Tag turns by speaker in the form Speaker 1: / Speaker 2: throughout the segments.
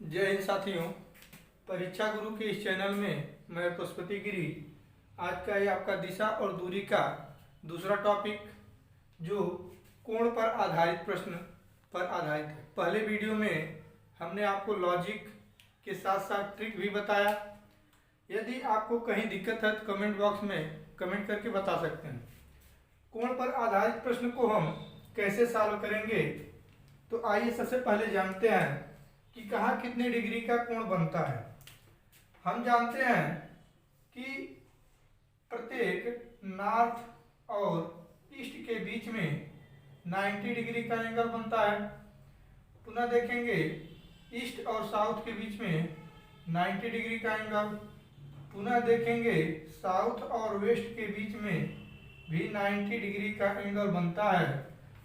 Speaker 1: जय हिंद साथियों। परीक्षा गुरु के इस चैनल में मैं पशुपति गिरी। आज का ये आपका दिशा और दूरी का दूसरा टॉपिक जो कोण पर आधारित प्रश्न पर आधारित है। पहले वीडियो में हमने आपको लॉजिक के साथ साथ ट्रिक भी बताया। यदि आपको कहीं दिक्कत है तो कमेंट बॉक्स में कमेंट करके बता सकते हैं। कोण पर आधारित प्रश्न को हम कैसे सॉल्व करेंगे, तो आइए सबसे पहले जानते हैं कि कहाँ कितने डिग्री का कोण बनता है। हम जानते हैं कि प्रत्येक नॉर्थ और ईस्ट के बीच में 90 डिग्री का एंगल बनता है। पुनः देखेंगे ईस्ट और साउथ के बीच में 90 डिग्री का एंगल। पुनः देखेंगे साउथ और वेस्ट के बीच में भी 90 डिग्री का एंगल बनता है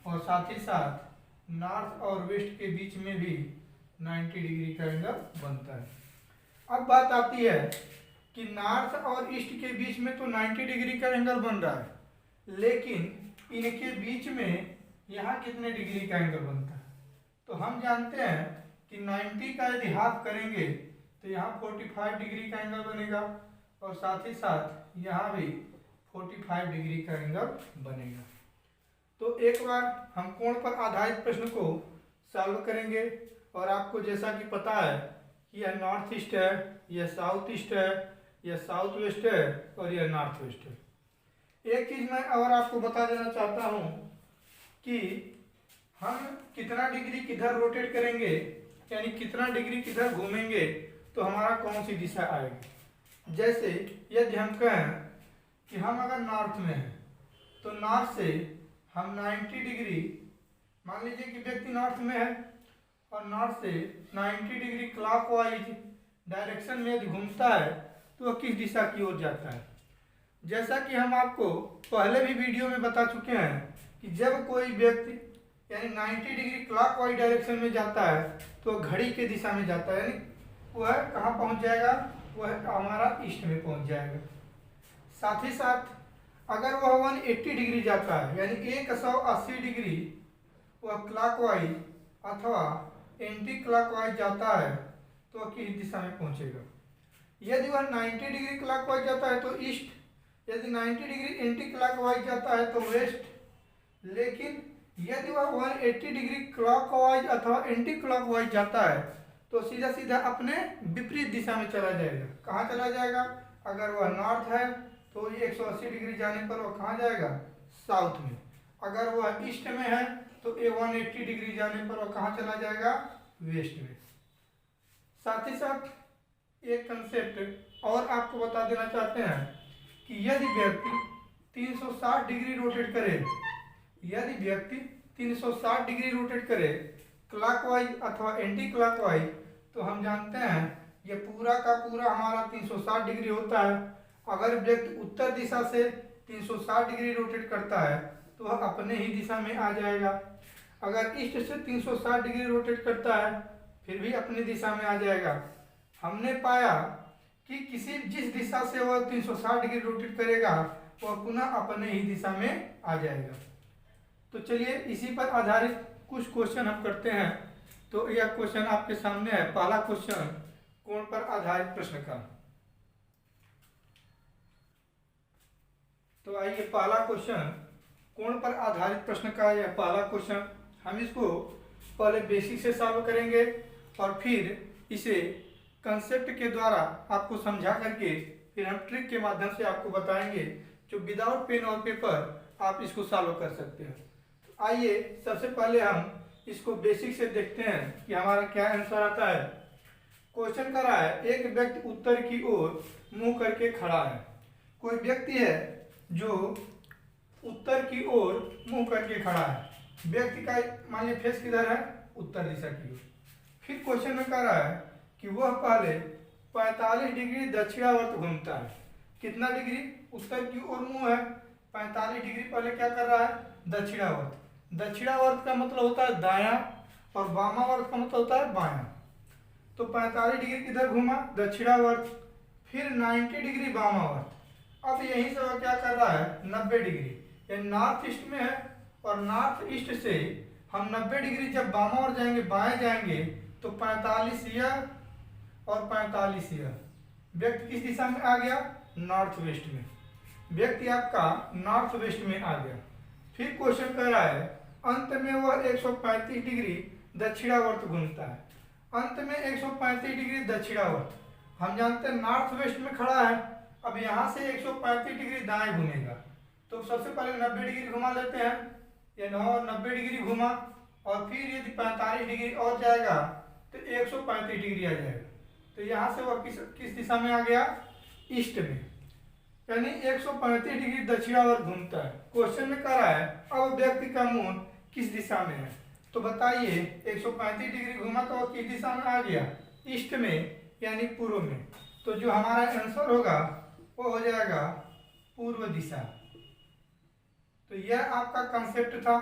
Speaker 1: और साथ ही साथ नॉर्थ और वेस्ट के बीच में भी 90 डिग्री का एंगल बनता है। अब बात आती है कि नॉर्थ और ईस्ट के बीच में तो 90 डिग्री का एंगल बन रहा है, लेकिन इनके बीच में यहाँ कितने डिग्री का एंगल बनता है। तो हम जानते हैं कि 90 का यदि हाफ करेंगे तो यहाँ 45 डिग्री का एंगल बनेगा और साथ ही साथ यहाँ भी 45 डिग्री का एंगल बनेगा। तो एक बार हम कोण पर आधारित प्रश्न को सॉल्व करेंगे और आपको जैसा कि पता है कि यह नॉर्थ ईस्ट है, यह साउथ ईस्ट है, यह साउथ वेस्ट है और यह नॉर्थ वेस्ट है। एक चीज़ मैं और आपको बता देना चाहता हूँ कि हम कितना डिग्री किधर रोटेट करेंगे, यानी कितना डिग्री किधर घूमेंगे तो हमारा कौन सी दिशा आएगी। जैसे यदि हम कहें कि हम अगर नॉर्थ में हैं तो नॉर्थ से हम 90 डिग्री, मान लीजिए कि व्यक्ति नॉर्थ में है और नॉर्थ से 90 डिग्री क्लॉकवाइज डायरेक्शन में यदि घूमता है तो वह किस दिशा की ओर जाता है। जैसा कि हम आपको पहले भी वीडियो में बता चुके हैं कि जब कोई व्यक्ति यानी 90 डिग्री क्लॉकवाइज डायरेक्शन में जाता है तो घड़ी के दिशा में जाता है, यानी वह कहाँ पहुँच जाएगा, वह हमारा ईस्ट में पहुँच जाएगा। साथ ही साथ अगर वह 180 डिग्री जाता है यानी 180 डिग्री वह क्लॉकवाइज अथवा एंटी क्लॉकवाइज जाता है तो वह किस दिशा में पहुंचेगा। यदि वह 90 डिग्री क्लॉकवाइज जाता है तो ईस्ट, यदि 90 डिग्री एंटी क्लॉकवाइज जाता है तो वेस्ट, लेकिन यदि वह 180 डिग्री क्लॉकवाइज अथवा एंटी क्लॉकवाइज जाता है तो सीधा सीधा अपने विपरीत दिशा में चला जाएगा। कहाँ चला जाएगा, अगर वह नॉर्थ है तो 180 डिग्री जाने पर वह कहाँ जाएगा, साउथ में। अगर वह ईस्ट में है तो 180 डिग्री जाने पर वह कहाँ चला जाएगा, वेस्ट में। साथ ही साथ एक कंसेप्ट और आपको बता देना चाहते हैं कि यदि व्यक्ति 360 डिग्री रोटेट करे, यदि व्यक्ति 360 डिग्री रोटेट करे क्लॉकवाइज अथवा एंटी क्लॉकवाइज, तो हम जानते हैं ये पूरा का पूरा हमारा 360 डिग्री होता है। अगर व्यक्ति उत्तर दिशा से 360 डिग्री रोटेट करता है तो वह अपने ही दिशा में आ जाएगा। अगर ईस्ट से 360 डिग्री रोटेट करता है फिर भी अपनी दिशा में आ जाएगा। हमने पाया कि जिस दिशा से वह 360 डिग्री रोटेट करेगा वह पुनः अपने ही दिशा में आ जाएगा। तो चलिए इसी पर आधारित कुछ क्वेश्चन हम करते हैं। तो यह क्वेश्चन आपके सामने है, पहला क्वेश्चन कोण पर आधारित प्रश्न का। तो आइए पहला क्वेश्चन कोण पर आधारित प्रश्न का यह पहला क्वेश्चन, हम इसको पहले बेसिक से सॉल्व करेंगे और फिर इसे कंसेप्ट के द्वारा आपको समझा करके फिर हम ट्रिक के माध्यम से आपको बताएंगे जो विदाउट पेन और पेपर आप इसको सॉल्व कर सकते हैं। तो आइए सबसे पहले हम इसको बेसिक से देखते हैं कि हमारा क्या आंसर आता है। क्वेश्चन कर रहा है एक व्यक्ति उत्तर की ओर मुंह करके खड़ा है। कोई व्यक्ति है जो उत्तर की ओर मुंह करके खड़ा है, व्यक्ति का मान लीजिए फेस किधर है, उत्तर दिशा की ओर। फिर क्वेश्चन में कह रहा है कि वह पहले 45 डिग्री दक्षिणावर्त घूमता है। कितना डिग्री, उत्तर की ओर मुंह है, 45 डिग्री पहले क्या कर रहा है, दक्षिणावर्त। दक्षिणावर्त का मतलब होता है दायां और वामावर्त का मतलब होता है बायां। तो 45 डिग्री किधर घूमा, दक्षिणावर्त, फिर 90 डिग्री वामावर्त। अब यहीं से वह क्या कर रहा है, 90 डिग्री, यानी नॉर्थ ईस्ट में है और नॉर्थ ईस्ट से हम 90 डिग्री जब वामावर्त जाएंगे, बाएं जाएंगे तो 45 यह और 45 यह। व्यक्ति किस दिशा में आ गया? नॉर्थ वेस्ट में। व्यक्ति आपका नॉर्थ वेस्ट में आ गया। फिर क्वेश्चन कह रहा है अंत में वह 135 डिग्री दक्षिणावर्त घूमता है। अंत में 135 डिग्री दक्षिणावर्त, हम जानते हैं नॉर्थ वेस्ट में खड़ा है। अब यहाँ से 135 डिग्री दाएं घूमेगा, तो सबसे पहले 90 डिग्री घुमा लेते हैं। ये 90 डिग्री घुमा और फिर यदि 45 डिग्री और जाएगा तो 135 डिग्री आ जाएगा। तो यहाँ से वह किस दिशा में आ गया? ईस्ट में, यानी 135 डिग्री दक्षिणावर्त घूमता है। क्वेश्चन में कह रहा है अब व्यक्ति का मुंह किस दिशा में है, तो बताइए 135 डिग्री घुमा तो किस दिशा में आ गया? ईस्ट में, यानी पूर्व में। तो जो हमारा आंसर होगा वो हो जाएगा पूर्व दिशा। तो यह आपका कंसेप्ट था।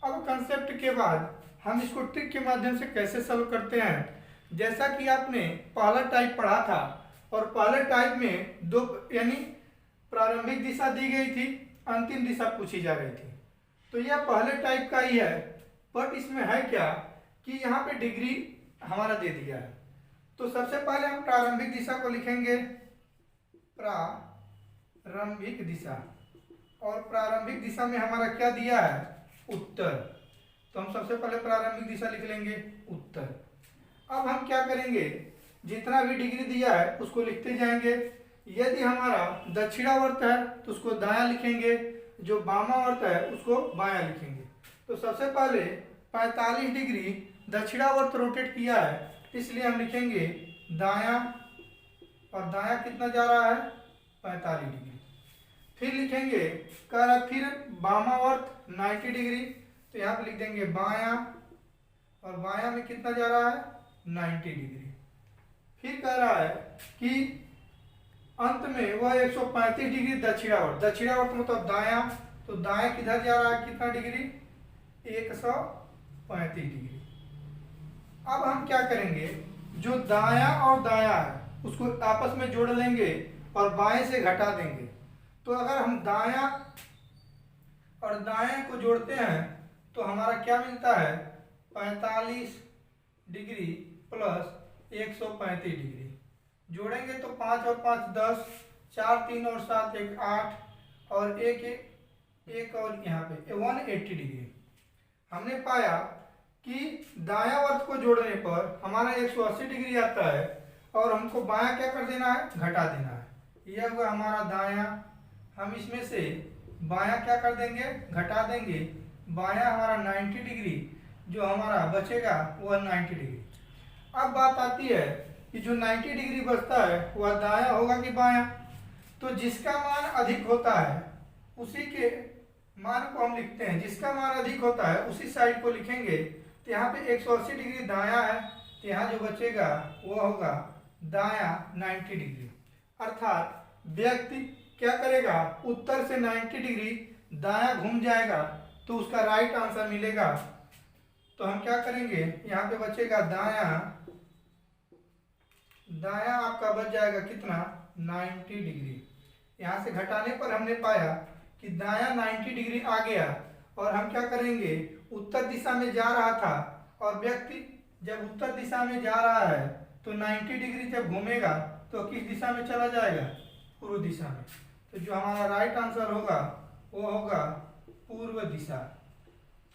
Speaker 1: अब कंसेप्ट के बाद हम इसको ट्रिक के माध्यम से कैसे सॉल्व करते हैं। जैसा कि आपने पहला टाइप पढ़ा था, और पहले टाइप में दो यानी प्रारंभिक दिशा दी गई थी, अंतिम दिशा पूछी जा रही थी। तो यह पहले टाइप का ही है, बट इसमें है क्या कि यहाँ पे डिग्री हमारा दे दिया है। तो सबसे पहले हम प्रारंभिक दिशा को लिखेंगे, प्रारंभिक दिशा, और प्रारंभिक दिशा में हमारा क्या दिया है? उत्तर। तो हम सबसे पहले प्रारंभिक दिशा लिख लेंगे उत्तर। अब हम क्या करेंगे, जितना भी डिग्री दिया है उसको लिखते जाएंगे। यदि हमारा दक्षिणावर्त है तो उसको दायां लिखेंगे, जो वामावर्त है उसको बायां लिखेंगे। तो सबसे पहले 45 डिग्री दक्षिणावर्त रोटेट किया है, इसलिए हम लिखेंगे दायां, और दायां कितना जा रहा है? 45 डिग्री। फिर लिखेंगे कह रहा फिर वामावर्त 90 डिग्री, तो यहाँ पे लिख देंगे बायां, और बायां में कितना जा रहा है? 90 डिग्री। फिर कह रहा है कि अंत में वह 135 डिग्री दक्षिणावर्त, दक्षिणावर्त मतलब दायां, तो दायां किधर जा रहा है? कितना डिग्री? 135 डिग्री। अब हम क्या करेंगे, जो दायां और दायां है उसको आपस में जोड़ लेंगे और बाएं से घटा देंगे। तो अगर हम दायां और दाएं को जोड़ते हैं तो हमारा क्या मिलता है? 45 डिग्री प्लस 135 डिग्री। जोड़ेंगे तो 5 और 5 10, 4 3 और 7 1 8, और एक और यहाँ पे 180 डिग्री। हमने पाया कि दायां वर्त को जोड़ने पर हमारा 180 डिग्री आता है, और हमको बायां क्या कर देना है? घटा देना है। यह हुआ हमारा दायां। हम इसमें से बायां क्या कर देंगे? घटा देंगे। बायां हमारा 90 डिग्री, जो हमारा बचेगा वह 90 डिग्री। अब बात आती है कि जो 90 डिग्री बचता है वह दायां होगा कि बायां। तो जिसका मान अधिक होता है उसी के मान को हम लिखते हैं, जिसका मान अधिक होता है उसी साइड को लिखेंगे। तो यहाँ पे 180 डिग्री दायां है, तो यहाँ जो बचेगा वो होगा दायां 90 डिग्री। अर्थात व्यक्ति क्या करेगा? उत्तर से 90 डिग्री दायां घूम जाएगा, तो उसका राइट आंसर मिलेगा। तो हम क्या करेंगे, यहाँ पे बचेगा दायां, दायां आपका बच जाएगा कितना? 90 डिग्री। यहाँ से घटाने पर हमने पाया कि दायां 90 डिग्री आ गया, और हम क्या करेंगे, उत्तर दिशा में जा रहा था, और व्यक्ति जब उत्तर दिशा में जा रहा है तो 90 डिग्री जब घूमेगा तो किस दिशा में चला जाएगा? पूर्व दिशा में। तो जो हमारा राइट आंसर होगा वो होगा पूर्व दिशा।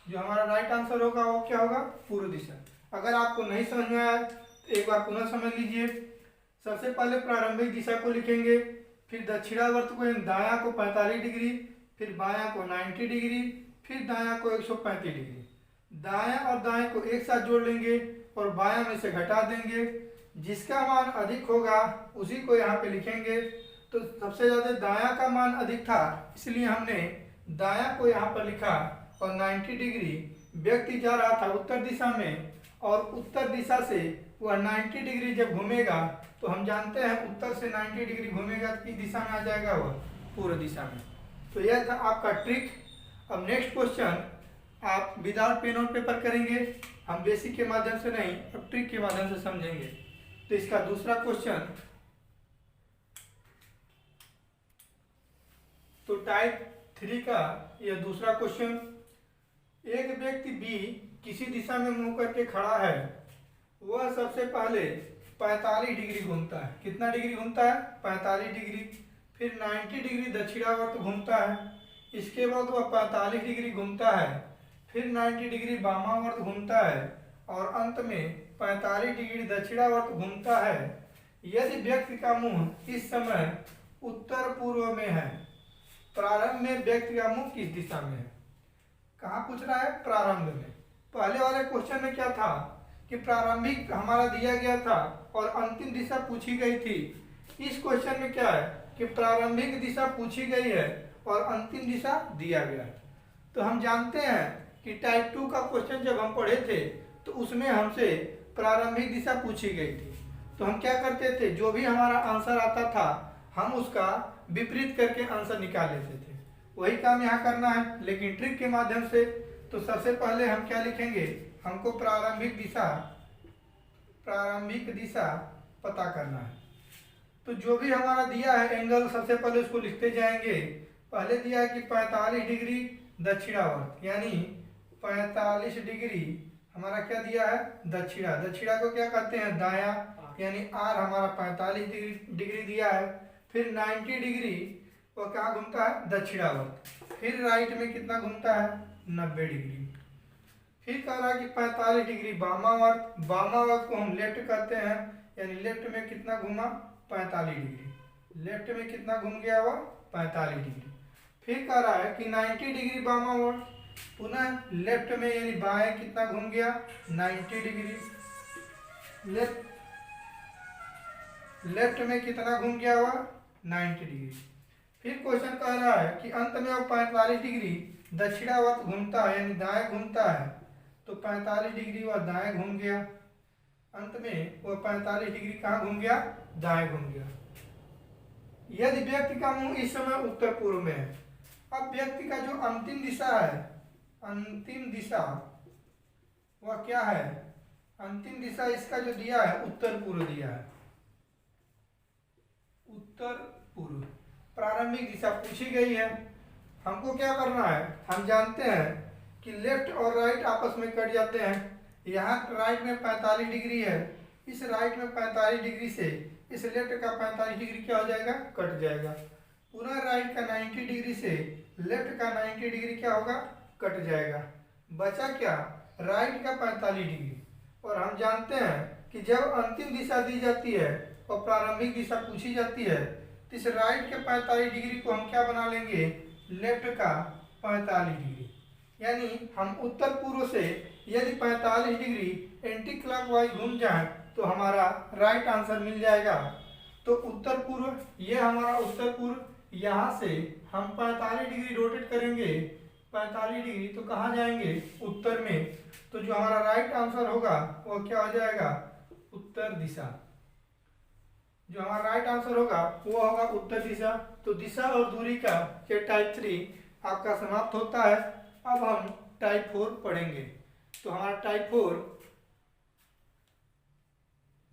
Speaker 1: जो हमारा राइट आंसर होगा वो क्या होगा? पूर्व दिशा। अगर आपको नहीं समझ में आया तो एक बार पुनः समझ लीजिए। सबसे पहले प्रारंभिक दिशा को लिखेंगे, फिर दक्षिणावर्त को दायां को 45 डिग्री, फिर बायां को 90 डिग्री, फिर दायां को 135 डिग्री। दायां और दाएं को एक साथ जोड़ लेंगे और बायां में से घटा देंगे। जिसका मान अधिक होगा उसी को यहाँ पे लिखेंगे। तो सबसे ज्यादा दायां का मान अधिक था, इसलिए हमने दायां को यहाँ पर लिखा, और 90 डिग्री व्यक्ति जा रहा था उत्तर दिशा में, और उत्तर दिशा से वह 90 डिग्री जब घूमेगा तो हम जानते हैं उत्तर से 90 डिग्री घूमेगा तो किस दिशा में आ जाएगा? वह पूर्व दिशा में। तो यह था आपका ट्रिक। अब नेक्स्ट क्वेश्चन आप विदाउट पेन और पेपर करेंगे, हम बेसिक के माध्यम से नहीं, अब ट्रिक के माध्यम से समझेंगे। तो इसका दूसरा क्वेश्चन, तो टाइप 3 का यह दूसरा क्वेश्चन। एक व्यक्ति बी किसी दिशा में मुंह करके खड़ा है, वह यह सबसे पहले 45 डिग्री घूमता है। कितना डिग्री घूमता है? 45 डिग्री। फिर 90 डिग्री दक्षिणावर्त घूमता है। इसके बाद वह 45 डिग्री घूमता है, फिर 90 डिग्री वामावर्त घूमता है और अंत में 45 डिग्री दक्षिणावर्त घूमता है। यदि व्यक्ति का मुंह इस समय उत्तर पूर्व में है, प्रारंभ में व्यक्ति का मुंह किस दिशा में है? कहाँ पूछ रहा है? प्रारंभ में। पहले वाले क्वेश्चन में क्या था कि प्रारंभिक हमारा दिया गया था और अंतिम दिशा पूछी गई थी। इस क्वेश्चन में क्या है कि प्रारंभिक दिशा पूछी गई है और अंतिम दिशा दिया गया है। तो हम जानते हैं कि टाइप 2 का क्वेश्चन जब हम पढ़े थे तो उसमें हमसे प्रारंभिक दिशा पूछी गई थी। तो हम क्या करते थे, जो भी हमारा आंसर आता था हम उसका विपरीत करके आंसर निकाल लेते थे। वही काम यहाँ करना है, लेकिन ट्रिक के माध्यम से। तो सबसे पहले हम क्या लिखेंगे, हमको प्रारंभिक दिशा पता करना है। तो जो भी हमारा दिया है एंगल, सबसे पहले उसको लिखते जाएंगे। पहले दिया है कि 45 डिग्री दक्षिणावर्त, यानी 45 डिग्री हमारा क्या दिया है? दक्षिणा। दक्षिणा को क्या कहते हैं? दायां, यानी आर हमारा 45 डिग्री दिया है। फिर 90 डिग्री वो कहाँ घूमता है? दक्षिणावर्त। फिर राइट में कितना घूमता है? 90 डिग्री। फिर कह रहा है कि 45 डिग्री वामावर्त। वामावर्त को हम लेफ्ट कहते हैं, यानी लेफ्ट में कितना घूमा? 45 डिग्री। लेफ्ट में कितना घूम गया वह? 45 डिग्री। फिर कह रहा है कि 90 डिग्री वामावर्त, पुनः लेफ्ट में यानी बाएं कितना घूम गया? 90 डिग्री। लेफ्ट में कितना घूम गया वह? 90 डिग्री। फिर क्वेश्चन कह रहा है कि अंत में वो 45 डिग्री दक्षिणावर्त घूमता है, यानी दाएं घूमता है। तो 45 डिग्री वह दाएं घूम गया। अंत में वह 45 डिग्री कहाँ घूम गया? दाएं घूम गया। यदि व्यक्ति का मुंह इस समय उत्तर पूर्व में है, अब व्यक्ति का जो अंतिम दिशा है, अंतिम दिशा वह क्या है? अंतिम दिशा इसका जो दिया है उत्तर पूर्व दिया है। उत्तर पूर्व प्रारंभिक दिशा पूछी गई है। हमको क्या करना है? हम जानते हैं कि लेफ्ट और राइट आपस में कट जाते हैं। यहाँ राइट में 45 डिग्री है, इस राइट में 45 डिग्री से इस लेफ्ट का 45 डिग्री क्या हो जाएगा? कट जाएगा। पुनः राइट का 90 डिग्री से लेफ्ट का 90 डिग्री क्या होगा? कट जाएगा। बचा क्या? राइट का 45 डिग्री। और हम जानते हैं कि जब अंतिम दिशा दी जाती है और प्रारंभिक दिशा पूछी जाती है तो इस राइट के 45 डिग्री को हम क्या बना लेंगे? लेफ्ट का 45 डिग्री। यानी हम उत्तर पूर्व से यदि 45 डिग्री एंटी क्लॉकवाइज घूम जाए तो हमारा राइट आंसर मिल जाएगा। तो उत्तर पूर्व, ये हमारा उत्तर पूर्व। यहाँ से हम 45 डिग्री रोटेट करेंगे 45 डिग्री, तो कहाँ जाएंगे? उत्तर में। तो जो हमारा राइट आंसर होगा वो क्या हो जाएगा? उत्तर दिशा। जो हमारा राइट आंसर होगा वो होगा उत्तर दिशा। तो दिशा और दूरी का ये टाइप 3 आपका समाप्त होता है। अब हम टाइप 4 पढ़ेंगे। तो हमारा टाइप 4,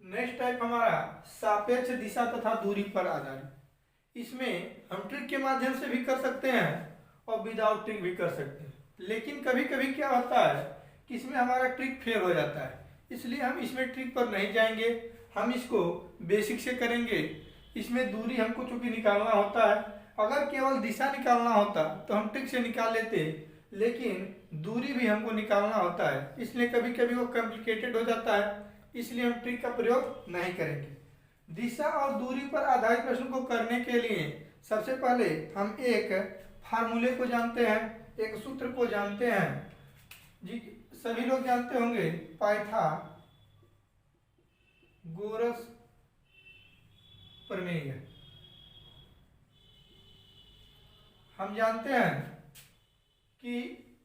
Speaker 1: नेक्स्ट टाइप हमारा सापेक्ष दिशा तथा दूरी पर आधारित। इसमें हम ट्रिक के माध्यम से भी कर सकते हैं और विदाउट ट्रिक भी कर सकते हैं। लेकिन कभी कभी क्या होता है कि इसमें हमारा ट्रिक फेल हो जाता है, इसलिए हम इसमें ट्रिक पर नहीं जाएंगे। हम इसको बेसिक से करेंगे। इसमें दूरी हमको चूंकि निकालना होता है, अगर केवल दिशा निकालना होता तो हम ट्रिक से निकाल लेते, लेकिन दूरी भी हमको निकालना होता है, इसलिए कभी कभी वो कॉम्प्लिकेटेड हो जाता है, इसलिए हम ट्रिक का प्रयोग नहीं करेंगे। दिशा और दूरी पर आधारित प्रश्न को करने के लिए सबसे पहले हम एक फार्मूले को जानते हैं, एक सूत्र को जानते हैं जी, सभी लोग जानते होंगे, पाइथागोरस प्रमेय। हम जानते हैं कि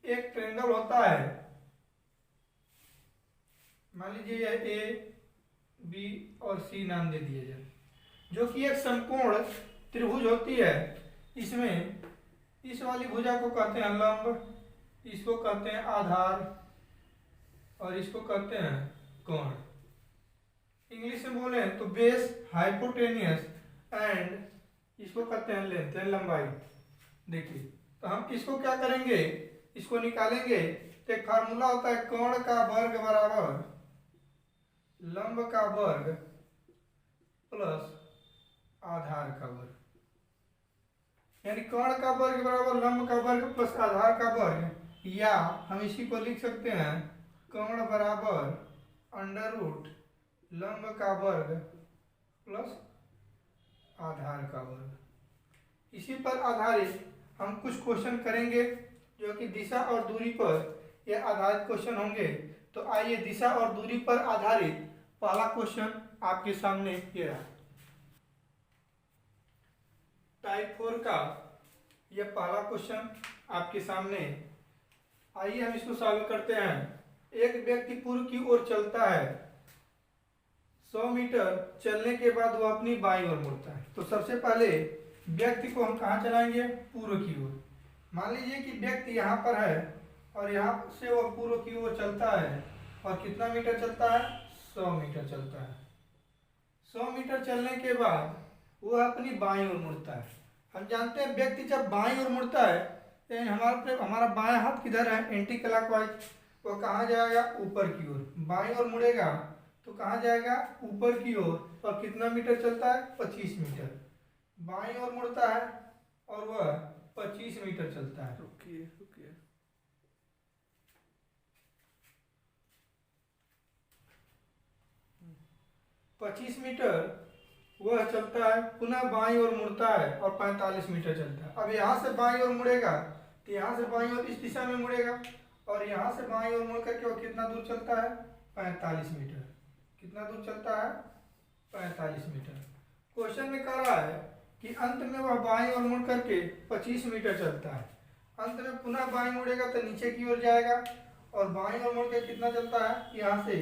Speaker 1: एक ट्रायंगल होता है, मान लीजिए ए बी और सी नाम दे दिए जाए, जो कि एक समकोण त्रिभुज होती है। इसमें इस वाली भुजा को कहते हैं लंब, इसको कहते हैं आधार और इसको कहते हैं कोण। इंग्लिश में बोले तो बेस, हाइपोटेनियस एंड इसको कहते हैं लेंथ, लंबाई। देखिए, तो हम इसको क्या करेंगे, इसको निकालेंगे। तो एक फार्मूला होता है कोण का वर्ग बराबर लंब का वर्ग प्लस आधार का वर्ग, यानी कर्ण का वर्ग बराबर लंब का वर्ग प्लस आधार का वर्ग, या हम इसी को लिख सकते हैं कर्ण बराबर अंडर रूट लंब का वर्ग प्लस आधार का वर्ग। इसी पर आधारित हम कुछ क्वेश्चन करेंगे जो कि दिशा और दूरी पर यह आधारित क्वेश्चन होंगे। तो आइए दिशा और दूरी पर आधारित पहला क्वेश्चन आपके सामने ये रहा। टाइप 4 का यह पहला क्वेश्चन आपके सामने। आइए हम इसको सॉल्व करते हैं। एक व्यक्ति पूर्व की ओर चलता है, 100 मीटर चलने के बाद वह अपनी बाईं ओर मुड़ता है। तो सबसे पहले व्यक्ति को हम कहाँ चलाएंगे? पूर्व की ओर। मान लीजिए कि व्यक्ति यहाँ पर है और यहाँ से वह पूर्व की ओर चलता है, और कितना मीटर चलता है? 100 मीटर चलता है। 100 मीटर चलने के बाद वह अपनी बाईं ओर मुड़ता है। हम जानते हैं व्यक्ति जब बाईं ओर मुड़ता है तो हमारा बायां हाथ किधर है? Anti clockwise. वो कहाँ जाएगा? ऊपर की ओर। बाईं ओर मुड़ेगा तो कहाँ जाएगा? ऊपर की ओर। और कितना मीटर चलता है? 25 मीटर। बाईं ओर मुड़ता है और वह 25 मीटर चलता है।
Speaker 2: रुकिए
Speaker 1: 25 मीटर वह चलता है, पुनः बाईं ओर मुड़ता है और 45 मीटर चलता है। अब यहाँ से बाईं ओर मुड़ेगा तो यहाँ से बाईं ओर इस दिशा में मुड़ेगा, और यहाँ से बाईं ओर मुड़ करके वो कितना दूर चलता है? 45 मीटर। कितना दूर चलता है? 45 मीटर। क्वेश्चन में कह रहा है कि अंत में वह बाईं ओर मुड़ करके 25 मीटर चलता है। अंत में पुनः बाईं मुड़ेगा तो नीचे की ओर जाएगा, और बाईं ओर मुड़ के कितना चलता है? यहाँ से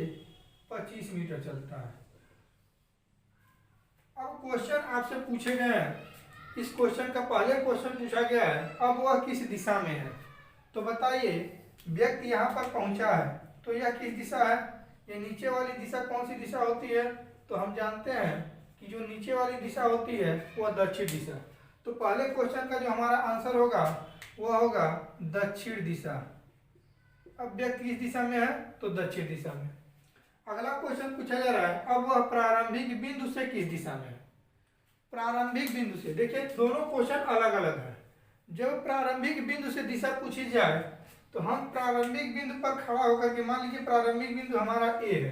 Speaker 1: 25 मीटर चलता है। अब क्वेश्चन आपसे पूछे गए हैं, इस क्वेश्चन का पहले क्वेश्चन पूछा गया है, अब वह किस दिशा में है? तो बताइए, व्यक्ति यहाँ पर पहुंचा है तो यह किस दिशा है? ये नीचे वाली दिशा कौन सी दिशा होती है? तो हम जानते हैं कि जो नीचे वाली दिशा होती है वह दक्षिण दिशा। तो पहले क्वेश्चन का जो हमारा आंसर होगा वह होगा दक्षिण दिशा। अब व्यक्ति किस दिशा में है? तो दक्षिण दिशा में। अगला क्वेश्चन पूछा जा रहा है, अब वह प्रारंभिक बिंदु से किस दिशा में है? प्रारंभिक बिंदु से। देखिए दोनों क्वेश्चन अलग अलग है। जब प्रारंभिक बिंदु से दिशा पूछी जाए तो हम प्रारंभिक बिंदु पर खड़ा होकर के, मान लीजिए प्रारंभिक बिंदु हमारा ए है,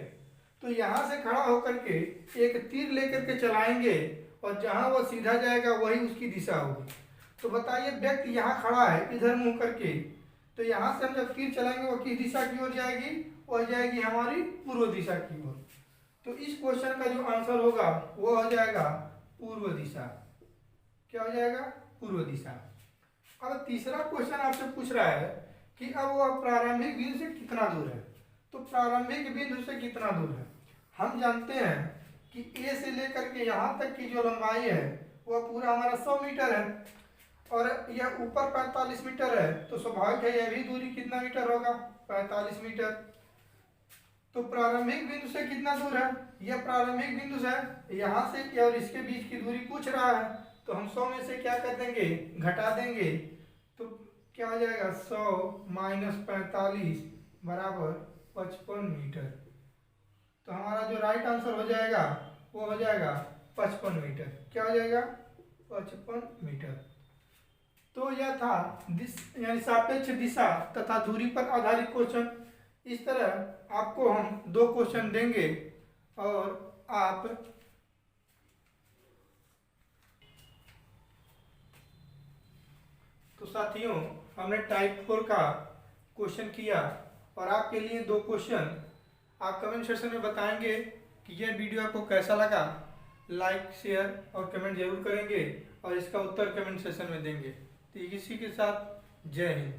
Speaker 1: तो यहाँ से खड़ा होकर के एक तीर लेकर के चलाएंगे और जहाँ वह सीधा जाएगा वही उसकी दिशा होगी। तो बताइए, व्यक्ति यहाँ खड़ा है इधर मुंह करके, तो यहाँ से हम जब तीर चलाएंगे वह किस दिशा की ओर जाएगी? वह जाएगी हमारी पूर्व दिशा की ओर। तो इस क्वेश्चन का जो आंसर होगा वो हो जाएगा पूर्व दिशा। क्या हो जाएगा? पूर्व दिशा। अब तीसरा क्वेश्चन आपसे पूछ रहा है कि अब वह प्रारंभिक बिंदु से कितना दूर है? तो प्रारंभिक बिंदु से कितना दूर है? हम जानते हैं कि ए से लेकर के यहाँ तक की जो लंबाई है वह पूरा हमारा 100 मीटर है, और यह ऊपर 45 मीटर है, तो स्वाभाविक है यह भी दूरी कितना मीटर होगा? 45 मीटर। तो प्रारंभिक बिंदु से कितना दूर है? यह प्रारंभिक बिंदु से यहाँ से और इसके बीच की दूरी पूछ रहा है, तो हम 100 में से क्या कर देंगे? घटा देंगे। तो क्या हो जाएगा? 100 माइनस 45 बराबर 55 मीटर। तो हमारा जो राइट आंसर हो जाएगा वो हो जाएगा 55 मीटर। क्या हो जाएगा? 55 मीटर। तो यह था यानी सापेक्ष दिशा तथा दूरी पर आधारित क्वेश्चन। इस तरह आपको हम 2 क्वेश्चन देंगे और आप तो साथियों, हमने टाइप 4 का क्वेश्चन किया और आपके लिए 2 क्वेश्चन। आप कमेंट सेक्शन में बताएंगे कि यह वीडियो आपको कैसा लगा। लाइक, शेयर और कमेंट जरूर करेंगे और इसका उत्तर कमेंट सेक्शन में देंगे। तो इसी के साथ जय हिंद।